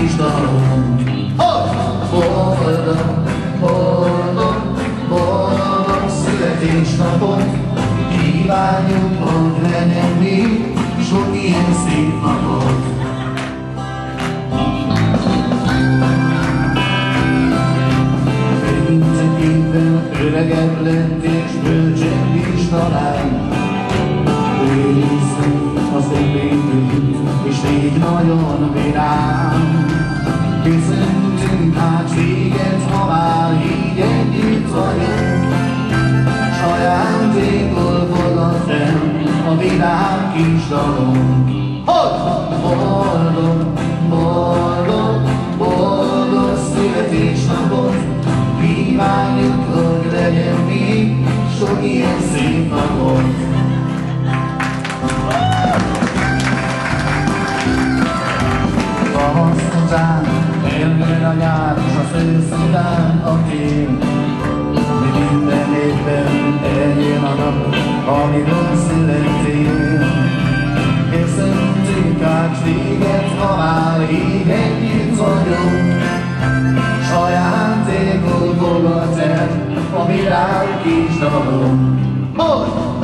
kis dalom. Boldog, boldog, boldog születésnapot, kívánjuk, hogy legyen még sok ilyen szép napot. Mindegyik évben öregebb lett és bölcsebb is talán. Ő hiszem az övétünk, és így nagyon vidám. Köszöntünk hát véget, ha már így együtt vagyunk, s ajándékol fogad el a vidám kis dalunk. Boldog, boldog, boldog születésnapot, kívánjuk, hogy legyen még sok ilyen szép napot. Tavasz után eljön a nyár, s az ősz után a tél. Mi minden évben eljön a nap, amikor születtél. Köszöntünk át véget, ha már így együtt vagyunk, s ajándékul fogad el a virág kis dalom.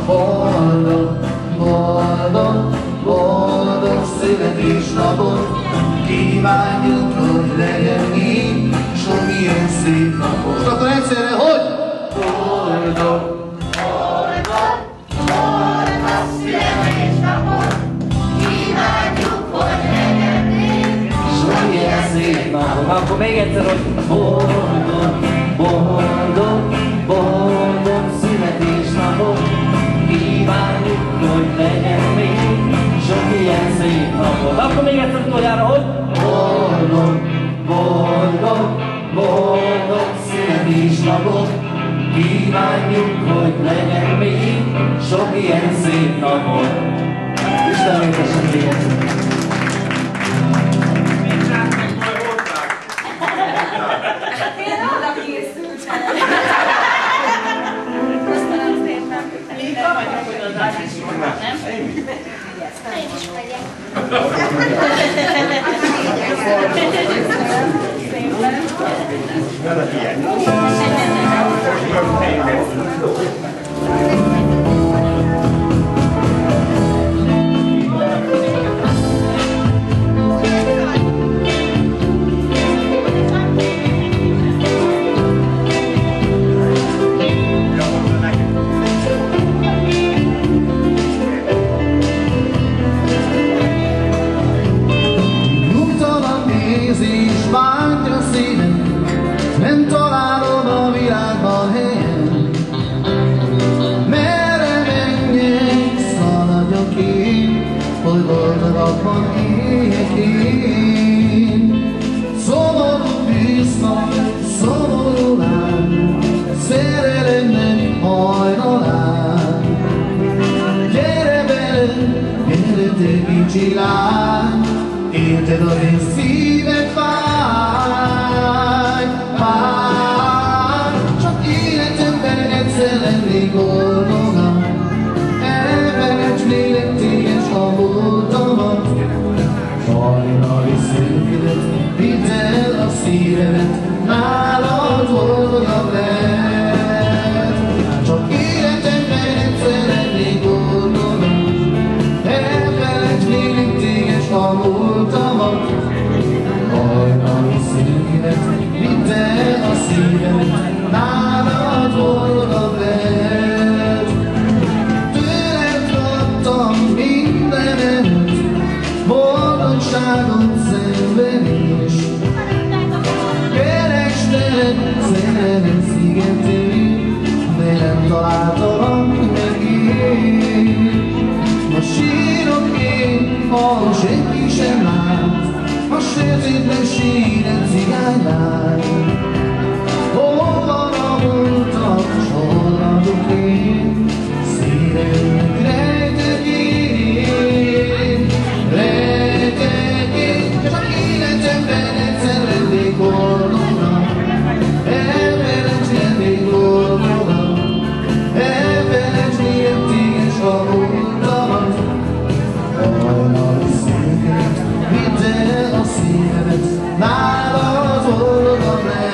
Boldog, boldog, boldog születésnapot, kívánjuk, hogy legyen így sok ilyen szép napot. És akkor egyszerre, hogy? Boldog, boldog, boldog születésnapot, kívánjuk, hogy legyen így sok ilyen szép napot. Akkor még egyszer, hogy boldog, boldog, boldog születésnapot, kívánjuk, hogy legyen még sok ilyen szép napot. Akkor még egyszer utoljára, hogy boldog, boldog, boldog születésnapot, kívánjuk, hogy legyen még sok ilyen szép napot. Isten létesen még egyszer. Én arra készültem. Köszönöm szépen. Itt vagyunk, hogy az át is van, nem? Én is megyek. Nem találom a világban helyen, merre menjek, szaladjak én, hogy boldogabban éljek én. Szomorú bűznap, szomorú lány, szerelemnek hajnalán. Gyere velem, gyere te kicsi lány, érted az én szíved csak életemben egyszer lennék boldogan, elfelejtsnélek téged, s a múltamat. Hajnali szőrödet, vidd el a szívemet, nálad boldogabb lett. Csak életemben egyszer lennék boldogan, elfelejtsnélek téged, s a múltamat. Hajnali szőrödet, vidd el a szívemet, nálad boldogabb lett. Tőled kaptam mindenet, boldogságot, szenvedést. Kerestelek szerelem szigetén, de nem találtalak meg én. Most sírok én, ha senki sem lát, a sötétben sír egy cigánylány. Hol van a múltam, s nálad boldogabb lehet.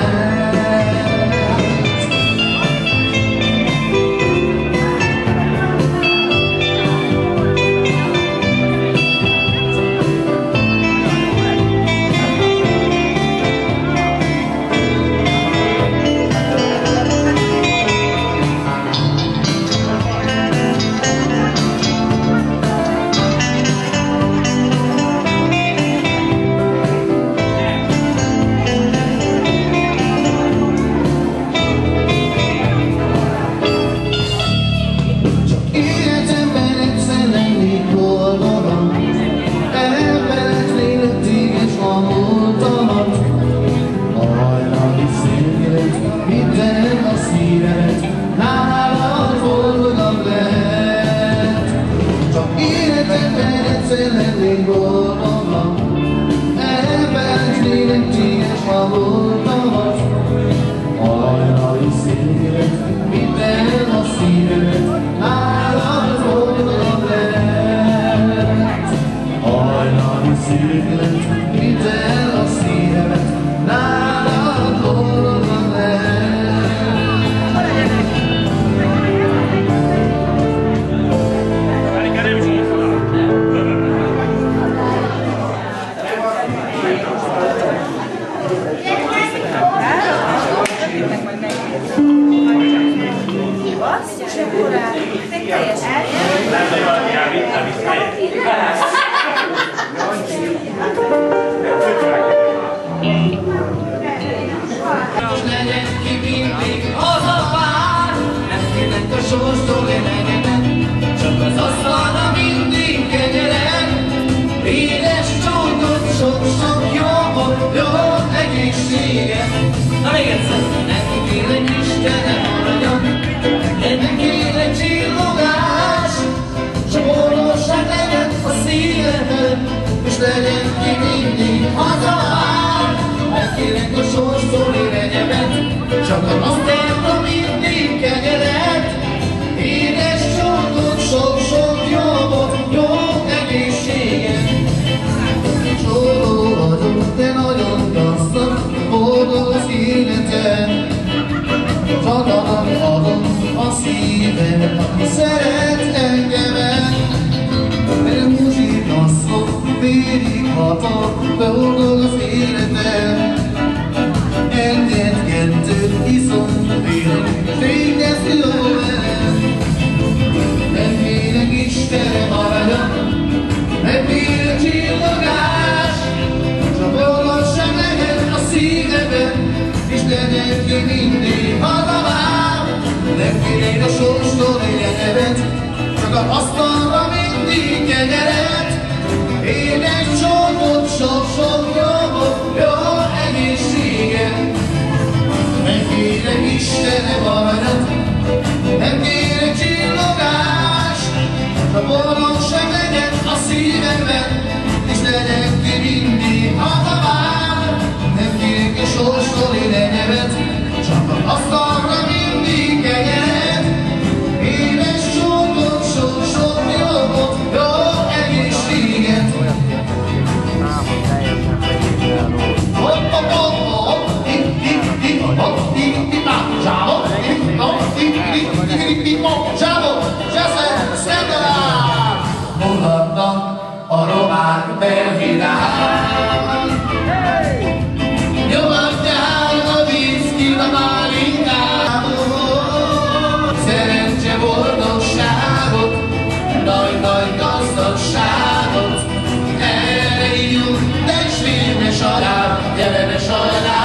Gyere ne sajnálj!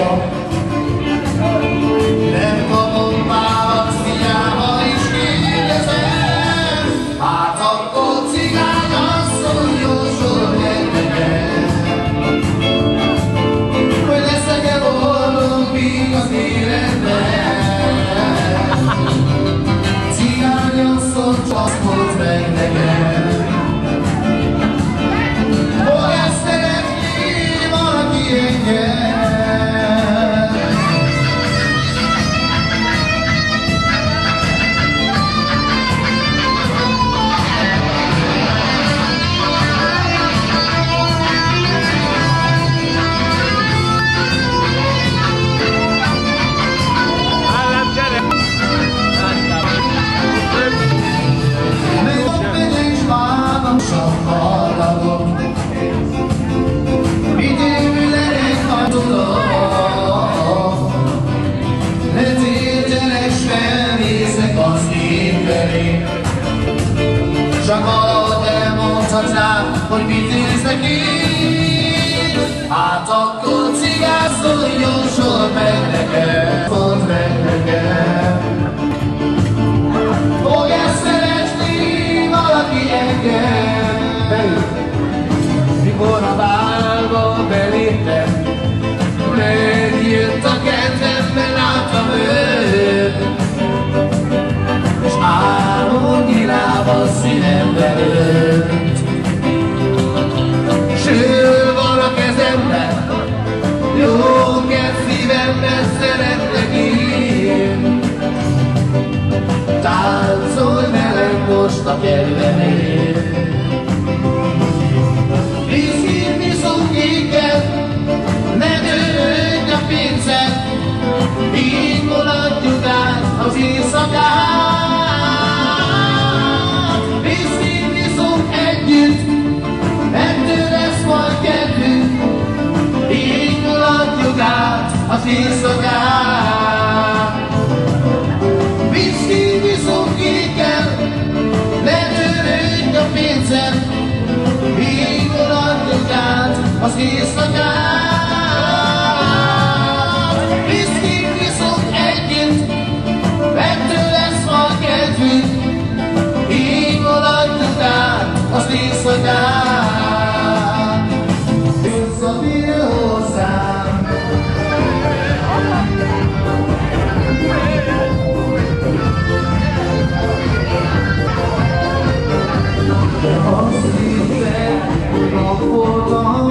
vagyok. Nem kapom választ, hiába is kérdezem. Hát akkor cigány asszony jósolj nekem, hogy leszek-e boldog még az életben. Cigány asszony csak mondd meg nekem, hogy ezt szeretné valaki engem. Csak valahogy elmondhatnám, hogy mit érzek én. Hát akkor cigászol, jósol meg nekem, mondd meg nekem, hogy ezt szeretné valaki engem. Mikor a bálba beléptem, megjött a kedvem, mert láttam őt, és álomnyilában szívembe ölt. S ő van a kezemben, jó kedv szívemben szeretlek én. Táncolj velem most a kedvemért. Viszkit iszunk éket, ne törődj a pénzed, így mulatjuk át az éjszakát. Viszkit iszunk együtt, ettől lesz majd kedvünk, így mulatjuk át az éjszakát. Viszkit iszunk éket, ne törődj a pénzed, így mulatjuk át az éjszakát. Viszkit iszunk együtt, ettől lesz majd kedvünk, így mulatjuk át az éjszakát. Visszatér hozzám, azt hittem, hogy napoltam,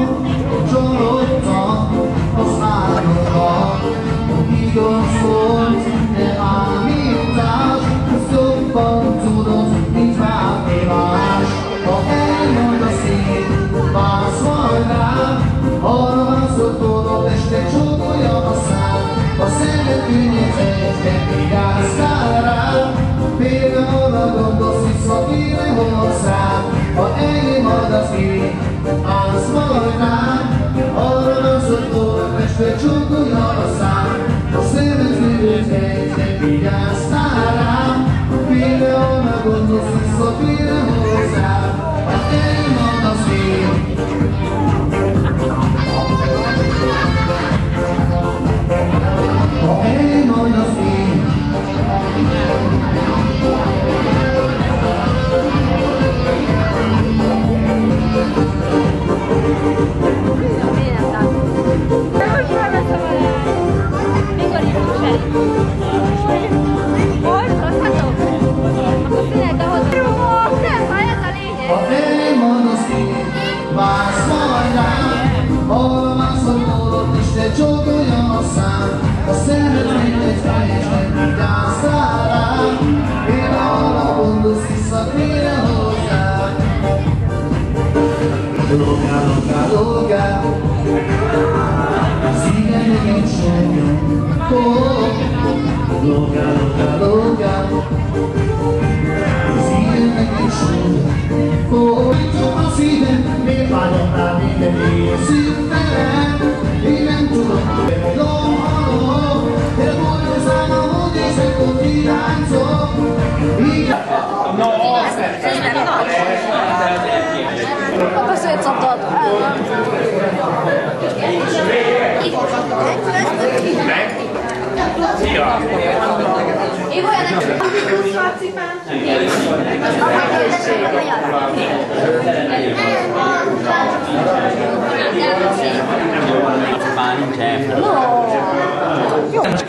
csalódtam az álomban. Igaz volt, de ámítás, jobban tudod, mint bármi más. Ha elmond a szív, válsz majd rám, arra mászod tudod, este csókolja a szám. A szemed könnyed egyben vigyáztál rám, például arra gondolsz, visszatér hozzám. Ha eljön majd az év, állsz majd rám, arra mászod tudod, este csókolja a szám. A szemed könnyed egyben vigyáztál rám, például arra gondolsz, visszatér hozzám. Ha eljön majd az év, ha eljön majd az év, ha eljön majd az év, vársz majd rám, arra mászod tudod, Isten csókolja a szám. A szemed mindegy fejesen vigyáztál rám, én arra gondolsz, visszatérj hozzám. Logál, logál, logál, szívem megint sogjon. Logál, logál, logál, szívem megint sogjon. Csak a szívem, miért vágyom rá minden éjjel szívvelem. Én nem tudom, hogy lóhalom, de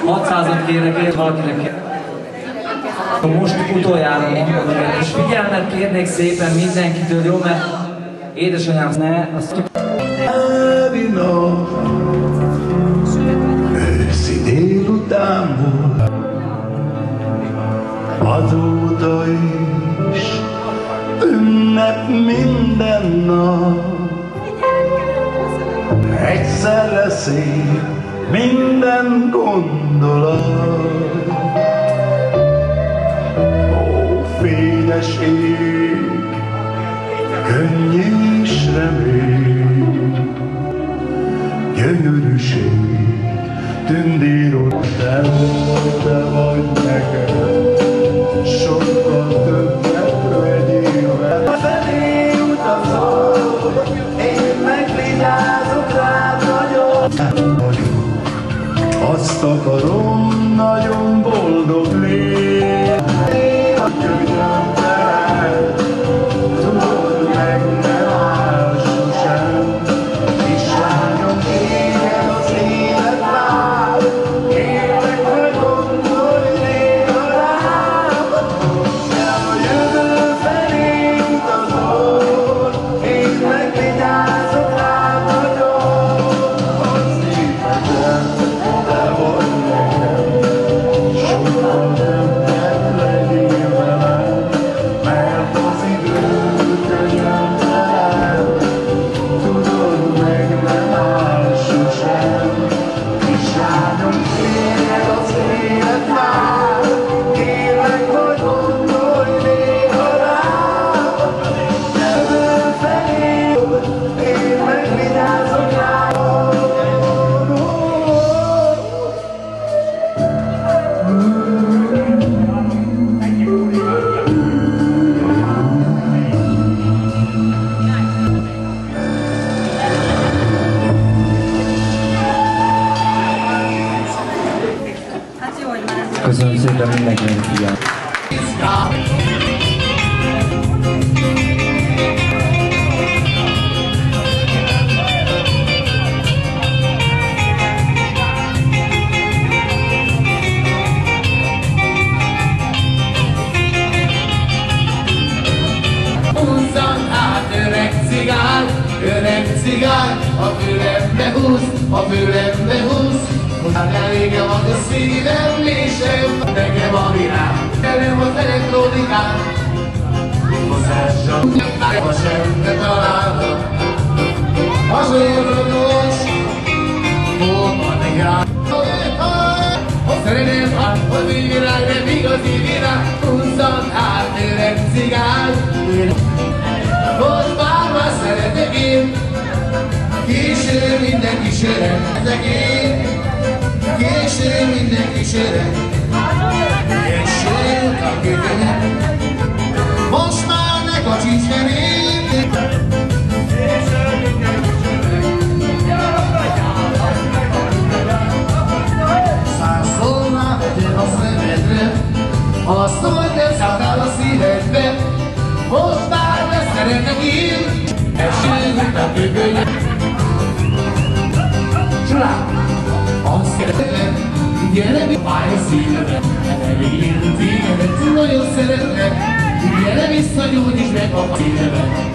600-at kérek, valakinek kér. Most utoljára mondom, és figyelmet kérnék szépen mindenkitől, jó? Mert édesanyám, ne, azt őszi délután volt, azóta is ünnep minden nap. Egyszerre szép minden gondolat. Ó, fényes ég, könnyű és remény, gyönyörűség, tündírod, te vagy nekem, sokkal többet vegyél vele. Felé utazol, én meg vigyázok rád nagyon. Azt akarom, nagyon boldog légy. A könyömben, tudod meg nem áll sosem. Kislányom, égen az élet vár, kérlek meg gondolj néha rám. De a jövő felé utazol, én meg vigyázok rád nagyon. Az életem, te vagy nekem, sokkal többet legyél velem, mert az idő könyörtelen, tudod meg nem áll sosem. Kislányom, kérlek az élet vár, kérlek, hogy gondolj néha rám. Jövő felé, én meg vigyázok rád. Hát jó, hogy már köszönöm szépen mindenkinek figyelmet. Húzzan át öreg cigány, a fülembe húz, a fülembe húz. Hát elége van a szívem, mégsem nekem a virág, velem az elektronikát. Hozássam, ha semmi találom, a zsórogós, hódmanikát. A szerelem ad, a világ nem igazi virág. Húzzan át öreg cigány, most már szeretek én, késő mindenki söreg, ezek én, késő mindenki söreg, és sőt a kötelet, most már ne kacsíts felé. Százszornál vegyél a szemedre, azt, hogy te szálltál a szívedbe, most már ne szeretek én, esőt a kökölyet. Csalán, azt szeretlek, gyere mi fáj a szívemet, elégén tégedet, nagyon szeretlek, gyere vissza, gyógyítsd meg a szívemet.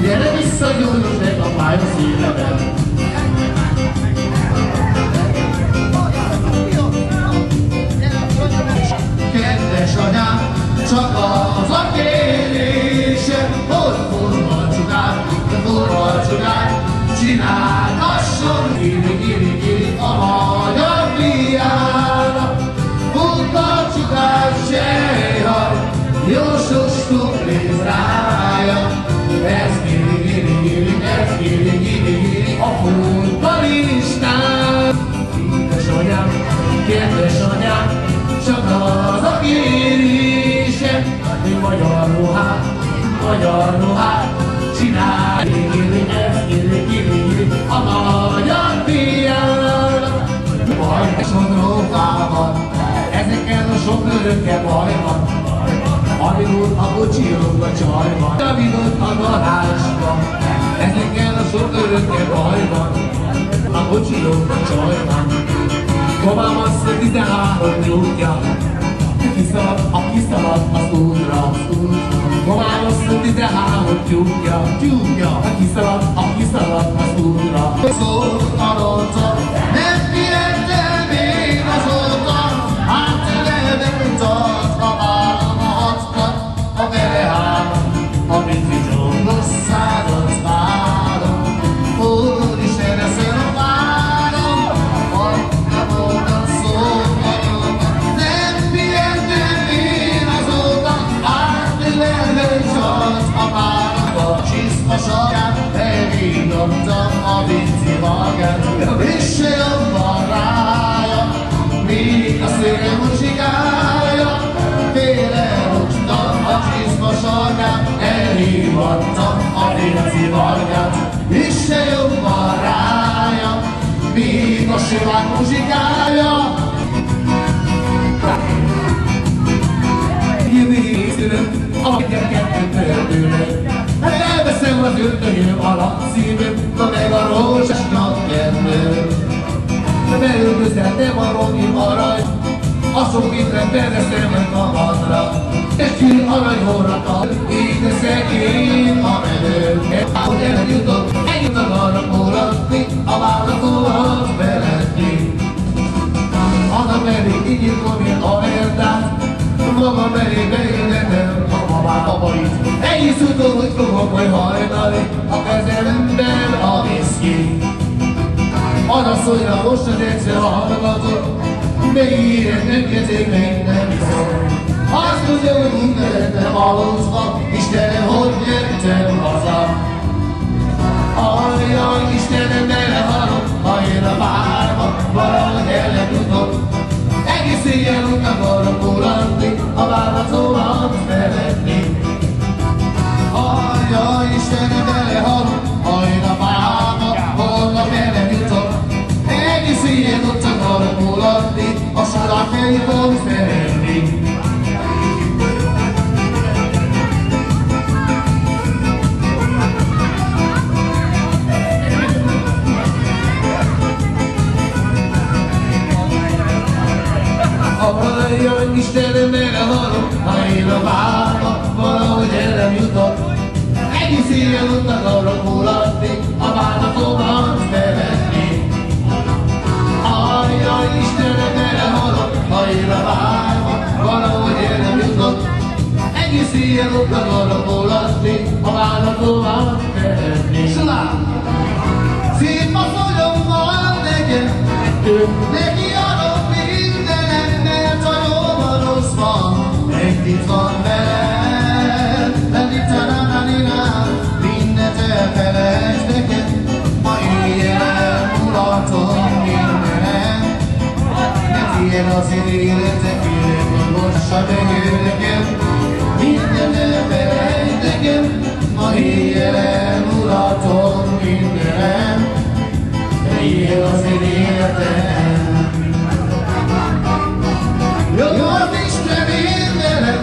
Gyere vissza, gyógyítsd meg a fáj a szívemet. Kedves anyám, csak az a kérésem, hogy forgalcsukát csinálhasson, giri a magyar fiának. Forgalcsukát sejhaj, jó sostuk léz rája. Ez giri, a futballistán. Kedves anyám, csak az a kérésem, hogy magyar ruhát csinálj. Giri, a magyar fiának. ezeken a sok örökkel baj van. Amilúr a bocsilók a csajban, Davidot a garázsban. Ezeken a sok örökkel baj van, a bocsilók a csajban. Komám azt a 13 nyújtja, aki szalad az útra. Komám azt a 13 tyúkja, aki szalad az útra. Szólt a ronca, nem figyeltem én azóta, hát levett az a vállamatkat, a verehállam, amit vicsongos szádat várom. Úristen, eszel a várom, adja volna szóval, nem figyeltem én azóta, hát levett az a vállamat, csiszka sarját, elvígattam a vinci magát, és se jobban rája, míg a szél muzsikája, félrerúgtam a csiszka sarját, elhívattam a vinci magát, és se jobban rája, míg a sivák muzsikája. Jövőszülök, akikkel kettőt földülök, elveszem az öltönyöm alatt szívőm, na meg a rózsás nyakkertőm. Beöltözhetem a romi arany, a sok étre bereszem magadra, és kül aranyhorra kap, így leszek én a menő. Ahogy eljutok, eljutok arra kólatni, a vállatóval beletni. Annak elég így írkom én a verdát, magam elé beénekem a babait. Egész úton úgy fogok majd hajtani, a kezemben a viszki. Arra szólja most az egyszer hallgatok, megírek, nem kezék, meg nem szól. Azt tudja, hogy úgy lettem valózva, Istenem, hogy jöttem haza. Ajjaj, Istenem, belehalok, ha én a várba valahogy el nem jutok. Egész éjjel úgy akarok mulatni, a vállatómat szeretni. Ajjaj, Istenem, belehalok, ha én a várba valahogy el nem jutok. Egész éjjel ott akarok mulatni, a sorát el fogom szeretni. Ajjaj, Istenem, belehalok, ha én a várba valahogy el nem jutok. Egész éjjel ott akarok mulatni, a vállatómat szeretni. Ajjaj, Istenem, belehalok, ha én a várba valahogy el nem jutok. Egész éjjel ott akarok mulatni, a vállatómat szeretni. Szép a fogyom van nekem, neki adok mindenem, mert a jóban rossz van, együtt van veled. Mindent elfelejtsd nekem, ma éjjel elmulatom mindenem. Ne tiéd az életek, mossa meg nekem, mindent elfelejtsd nekem, ma éjjel elmulatom mindenem. Ne tiéd az életem. Jó az Isten én velem,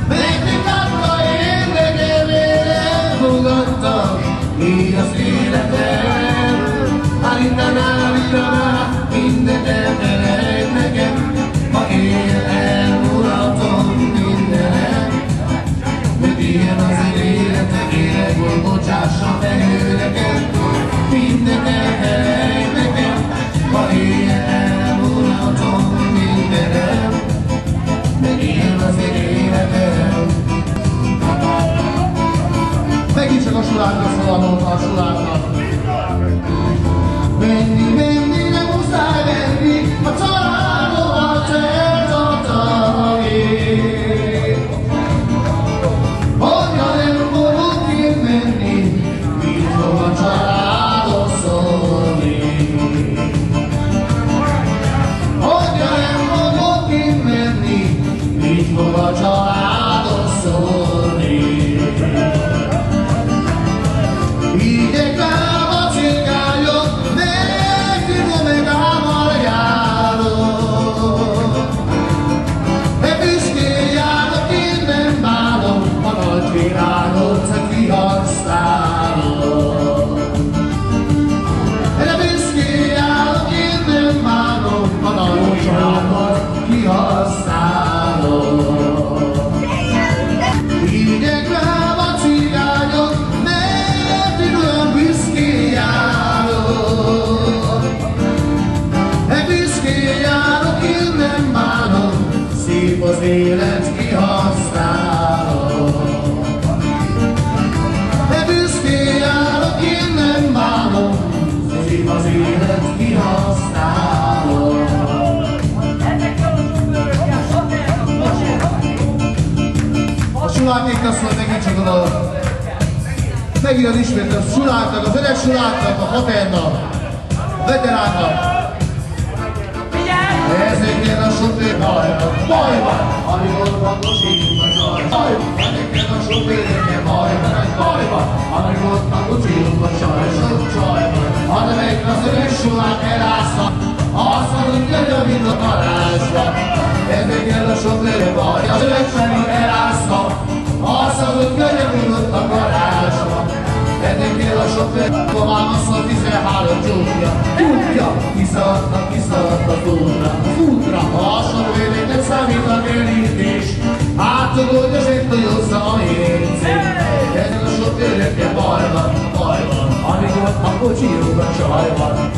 nektek adta én nekem, én elfogadtam így az életem. Állítanál, mindent elfelejt nekem, ma én elmulatom mindenem. Mert ilyen az életem, életből bocsássa meg ő nekem, mindent elfelejt nekem, élet kihasználom. De büszkén járok, én nem bánom, szép az élet kihasználom. A Sulákéknak szól megint csak oda. Megint az ismét a Suláknak, az öreg Suláknak, a Haternak, a veteránnak. Ezekért a sofőr bajban, amikor kocsiunk a csaj. Ezekért a sofőrökkel bajban, amikor kocsiunk a csaj. Sok csajban, hanem egy az öreg Sulák elázta, azt mondjuk, hogy mint a parázsba. Ezekért a sofőrök baj, az öreg Sulák elázta, azt mondjuk, hogy mint a parázsba. Ezekért a sofőr, tovább 13 csúkja, kiszaladt a fútra, a sofőrnek számít a kerítés, átugolja, és egy tojózza a jegyzét. Ezek a sofőrökkel baj van, amikor a kocsijuk a csajban.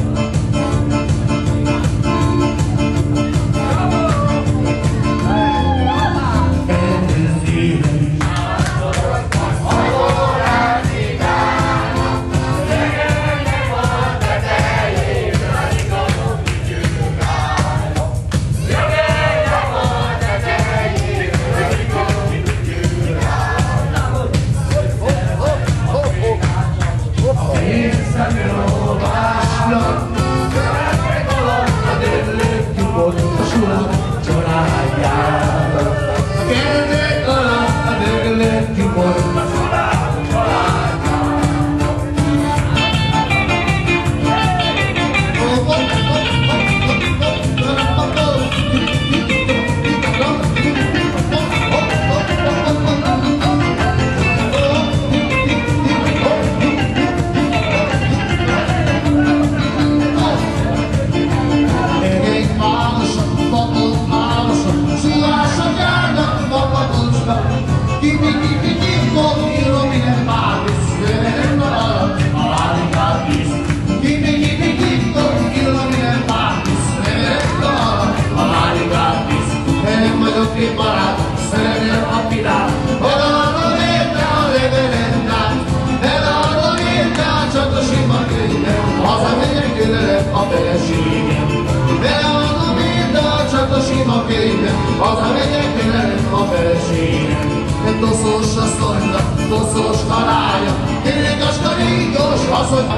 Doszos asszonyra, doszos karája, énekes karigos asszony,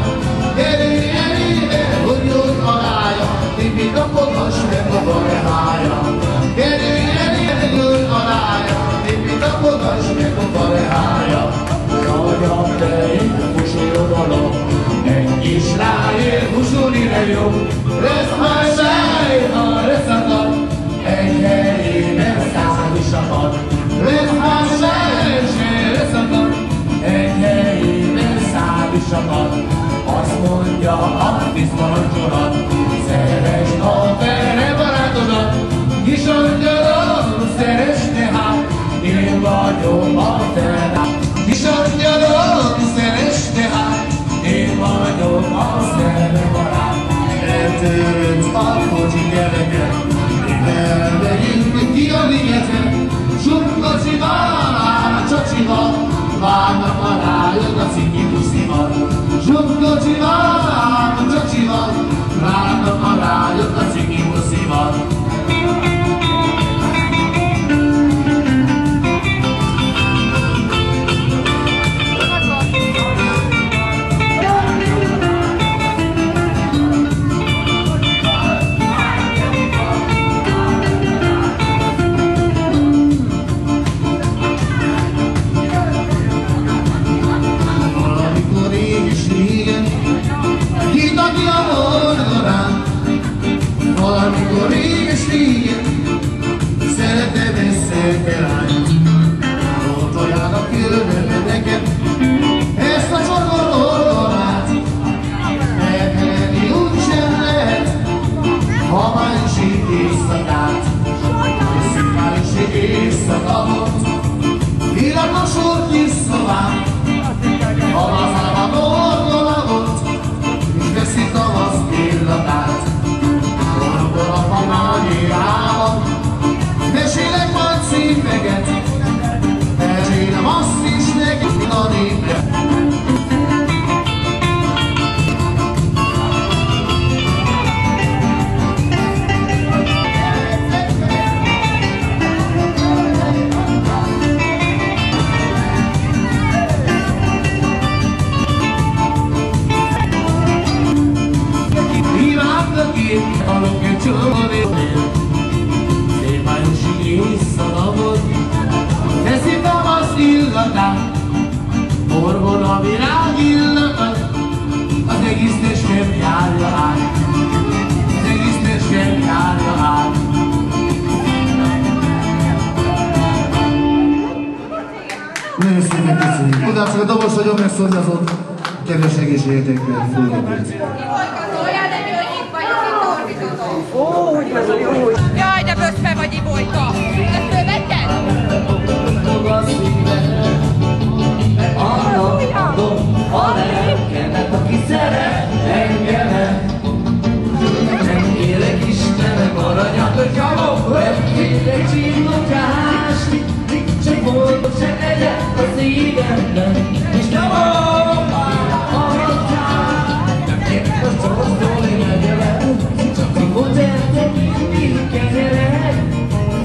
elébe, hogy jól karája, tipi tapogass meg a barehája. Elébe, jól karája, tipi tapogass meg a barehája. Ragyam tejét, fusolodalom, egy kis ráér, fusolni jó. Lesz már sej, ha leszakad, egy helyében 100 is akad. Lesz már leszakad, egy helyében 100 is akad. Azt mondja a vízparancsolat, szeresd a fele barátodat. Kis angyalom, szeresd tehát, én vagyok a fele. Kis angyalom, szeresd tehát, én vagyok a fele barát. Eltűnt a kocsi gyereket, elmegyünk ki a ligetre. Sok kocsival, csacsival, várnak a rájön a ciki puszival. Sok kocsival, csacsival, várnak a rájön a ciki puszival. Valamikor réges-régen szeretem ezt a lányt. Toljának különöm nekem ezt a csokortorgolát. Elkelni úgysem lehet, ha másik éjszakát. Másik éjszaka volt, villamos kis szobám. A hazában orgola volt, és veszi tavasz illatát. A nagy irában mesélek majd Csak a dobos nagyon megszorjazott, kedves egészségértékkel fölgöbbét. Jaj, de böszpe vagy, Ibolyka! Ezt fölvetted? Annak adom a lelkemet, aki szeret engemet. Nem kérek Istenem aranyat, hogy javok, nem kérek csillogást. Csak boldogság legyen a szívemben, és nem nem kérek a szószól, én megjelent, csak a koncertet mindig kezelek.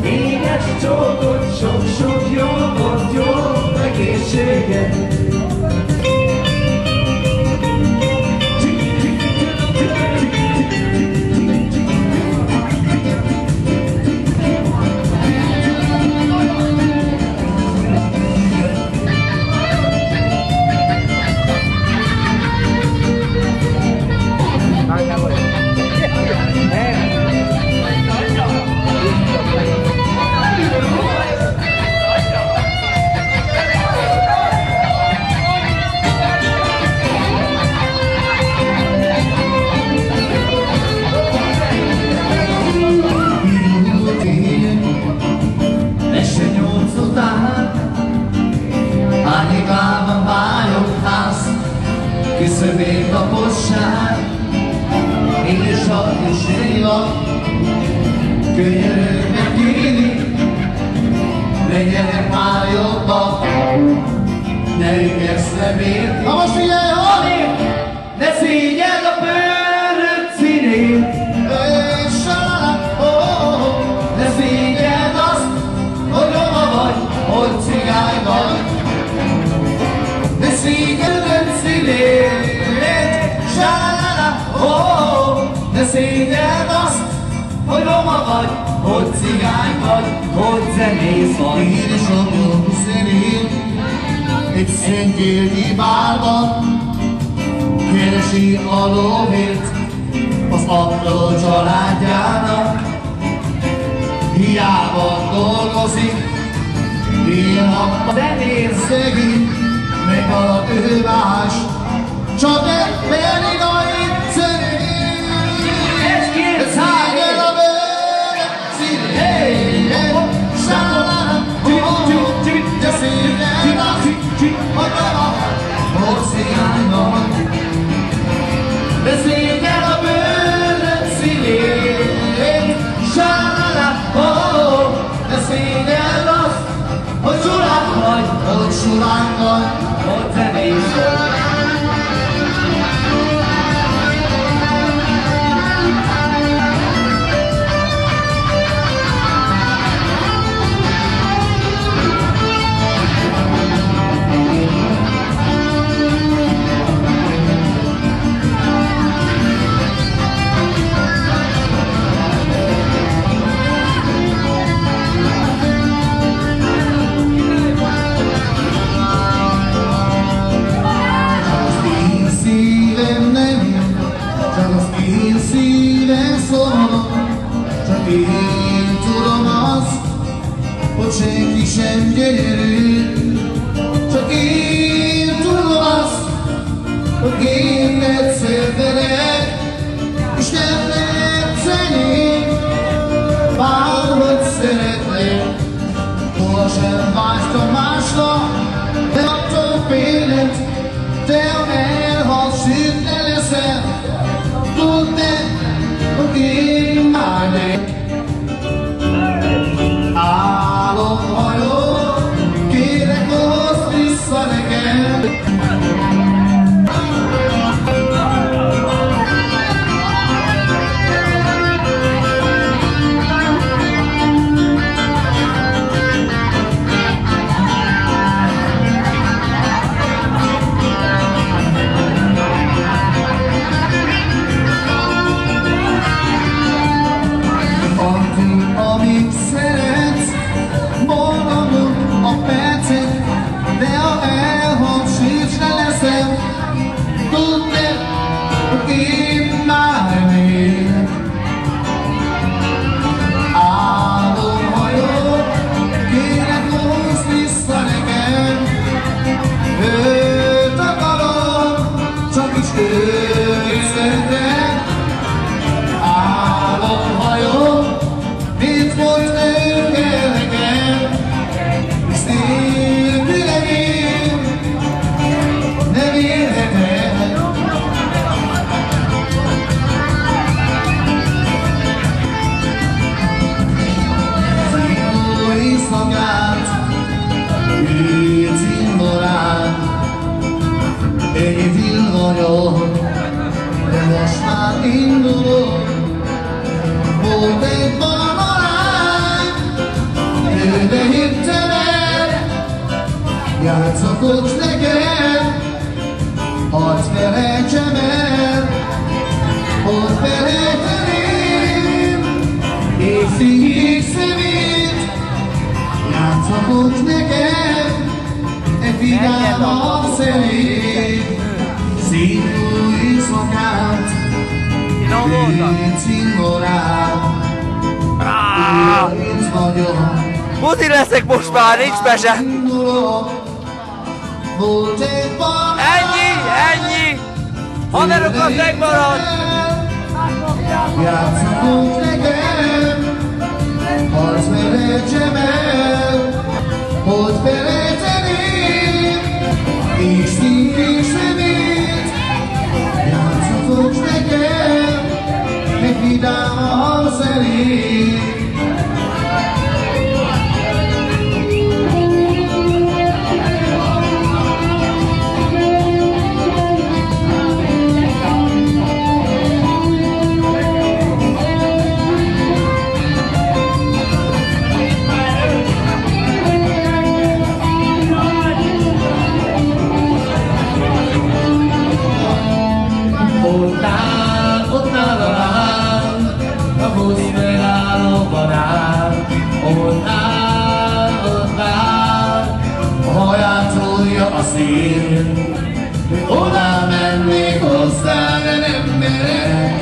Édes csókot, sok-sok jogot, jó egészséget. Árnyékában vályog ház, küszöbén taposság, és a kisnéva, könyörögnek írni, legyenek már jobbak, ne ügyesz nem érti. Na most figyelj, Halli! Ne szégyeld a bőröd színét, És ne szégyeld azt, hogy roma vagy, hogy cigány vagy. ne szégyelled színét, Ne szégyeld azt, hogy roma vagy, hogy cigány vagy, hogy zenész vagy. édesapja szerint egy szentgyörgyi bárban keresi a lóvét az apró családjának. Hiába dolgozik, éjjel-nappal Zenész szegény, meghaladt ő más, csak egy pedig annyit szerint. Egy-két Szégyen a bőr színét, sálálám, de szégyen az, hogy nem a cigány vagy. De szégyeld a bőröd színét, de szégyeld azt, hogy csurák vagy, Hogy suránk vagy, hogy zenész vagy. csak én tudom azt, hogy senki sem gyönyörű. Csak én tudom azt, hogy én egyszer veled, és nem tetszenék, bárhogy szeretnék. Hol sem vágytam másra, de attól félek, te elhalsz, sőt ne leszel. Tudd meg, hogy én várnék. Álomhajó, kérek, hozd vissza nekem. szívik szemét, játszhatott nekem egy vidámabb szemét, szép jó éjszakát, én cimborát, én vagyok. Buzi leszek most már, nincs mese! Ennyi! Haverokat megmarad! Játszhatunk nekem, harc felejtsem el, hogy felejteném, és szívés szemét. Játszhatunk nekem, egy vidám a halszerét. Ott áll, a busz megálló banán. Ott áll, A haját tolja a szél, oda mennék hozzá, de nem merek.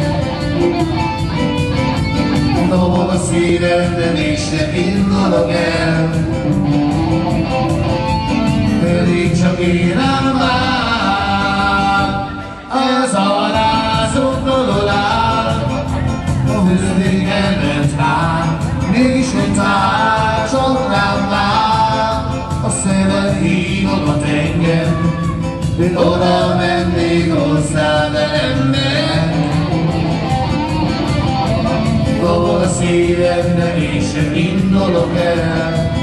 Dobog a szívem, de mégsem indulok el. Pedig csak érem már, az alázó dolog áll. A vővégen ment rám, mégis egy tárcsot rám vár. A szemed hívogat engem, hogy oda mennék hozzá, de nem merek. Dobog a szívem, de mégsem indulok el.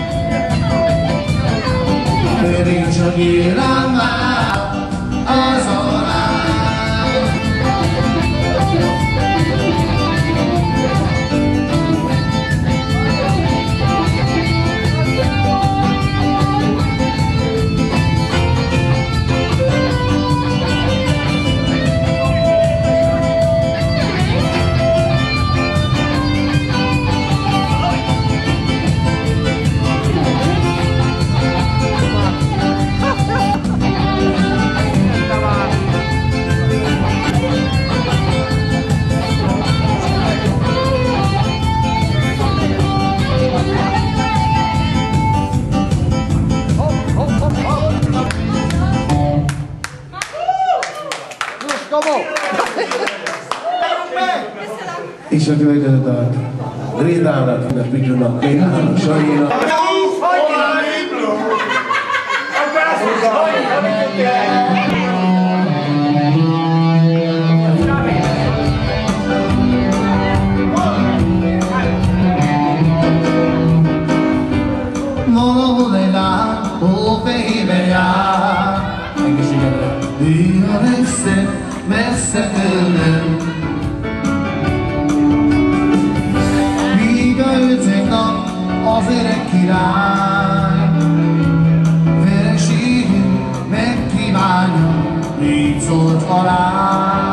Pedig csak érem már, az aláz. És a következő dalt Rédának, mert Pityónak, Rédának, Sanyinak. Valahol egy lány, hófehérbe jár. Egészségedre. Ő a legszebb, messze tőlem. Míg a ötök nap az öreg király, feleségünk megkívánja, így szólt a lány.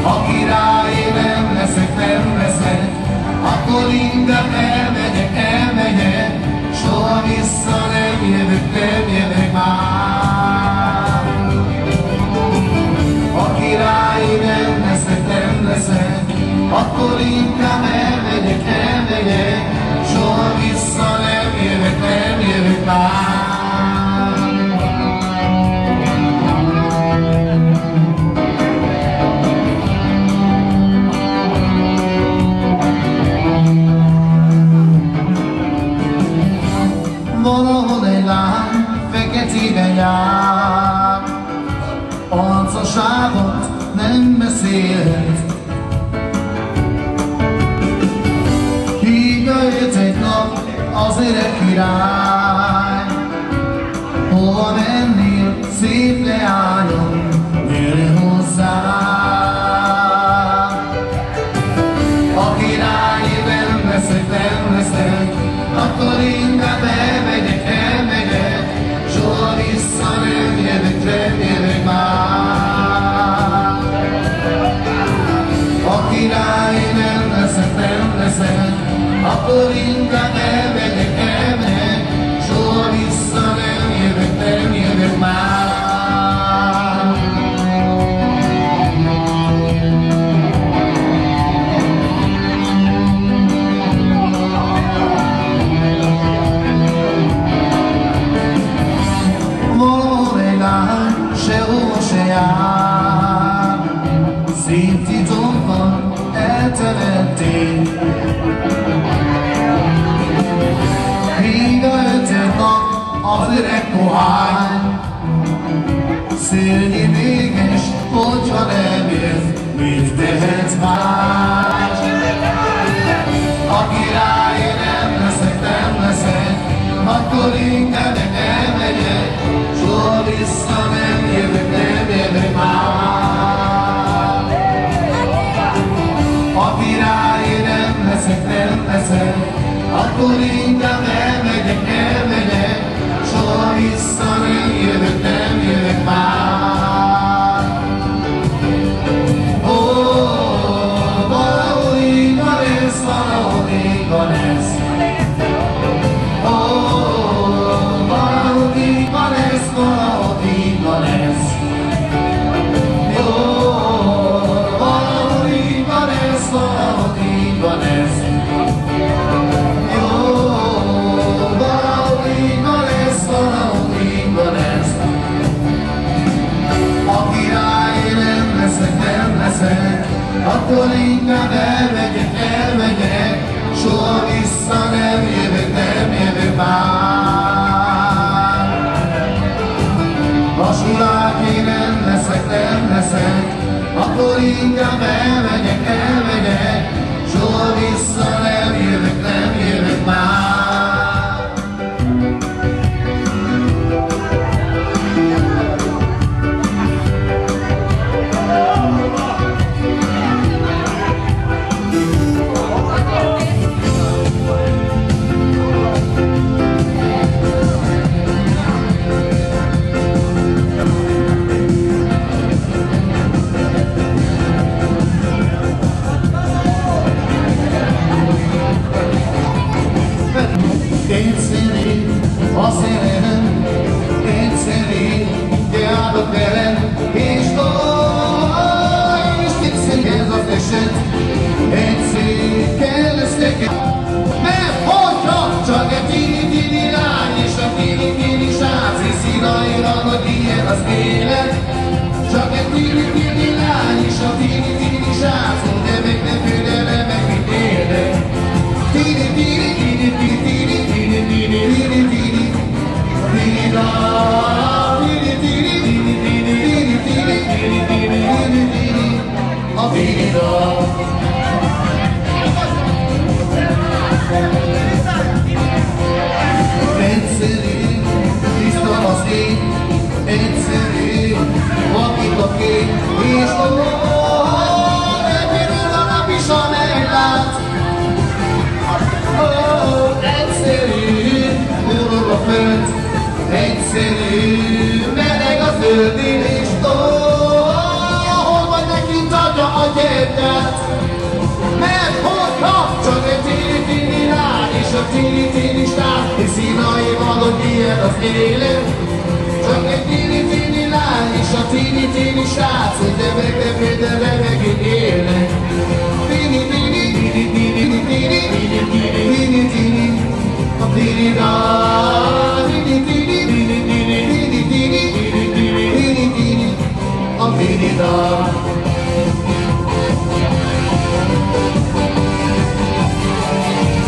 Ha király nem leszek, akkor inkább elmegyek, soha vissza nem jövök már. Ha király nem leszek, akkor inkább elmegyek, soha vissza nem jövök már. Valahol egy lány feketében jár, arcosságot nem beszélhet. Hívja őt egy nap az öreg király, hova mennél, szép leányom, gyere hozzá. A király nem leszek, akkor inkább elmegyek, soha vissza nem jövök már. A király nem leszel, akkor inkább elmegyek, soha vissza nem jövök már. Valahol egy lány sehova se jár, szép titokban eltemették. Míg a ötöd nap az öreg pohány, szélnyi véges, hogyha nem jött, mit tehetsz már? A király nem leszek, akkor inkább elmegyek, soha vissza nem jövök már. A király nem leszek, akkor inkább elmegyek, soha vissza nem jövök már. Ó, valahol így van ez, valahol így van ez. Ó, valahol így van ez, valahol így van ez. Jó, valahol így van ez, valahol így van ez. Akkor inkább elmegyek, soha vissza nem jövök már. Vasulák én nem leszek, akkor inkább elmegyek, soha vissza nem jövök már. A szélem, egyszerű, járok velem, és tisztünk ez az eset, egyszerű kell ezt neked. Mert hogyha csak egy tini lány és a tini srác, hiszi rajlan, hogy ilyen az élet. Csak egy tini lány és a tini srác, de meg nem főle, meg mit érdek. A vida. Egyszerű, tiszta az ég, egyszerű, vakít a kép, és repülő a nap is a meglát. Egyszerű, forog a föld, egyszerű, meleg a földén, és hol vagy nekint adja a gyertyát. Mert hogyha csak egy tini lány és a tini srác, hiszi naivan, hogy ilyen az élet. Csak egy tini lány és a tini srác, hogy de megint élnek.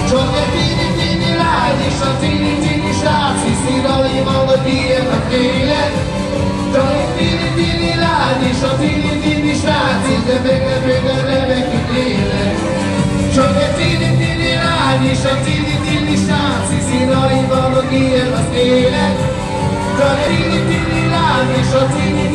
Csak egy tini lány és a tini srác, hiszi rajban, hogy ilyen az élet. Csak egy tini lány és a tini srác, de megint élnek. Csak egy tini lány és a tini srác, hiszi rajban, hogy ilyen az élet. Csak egy tini lány és a tini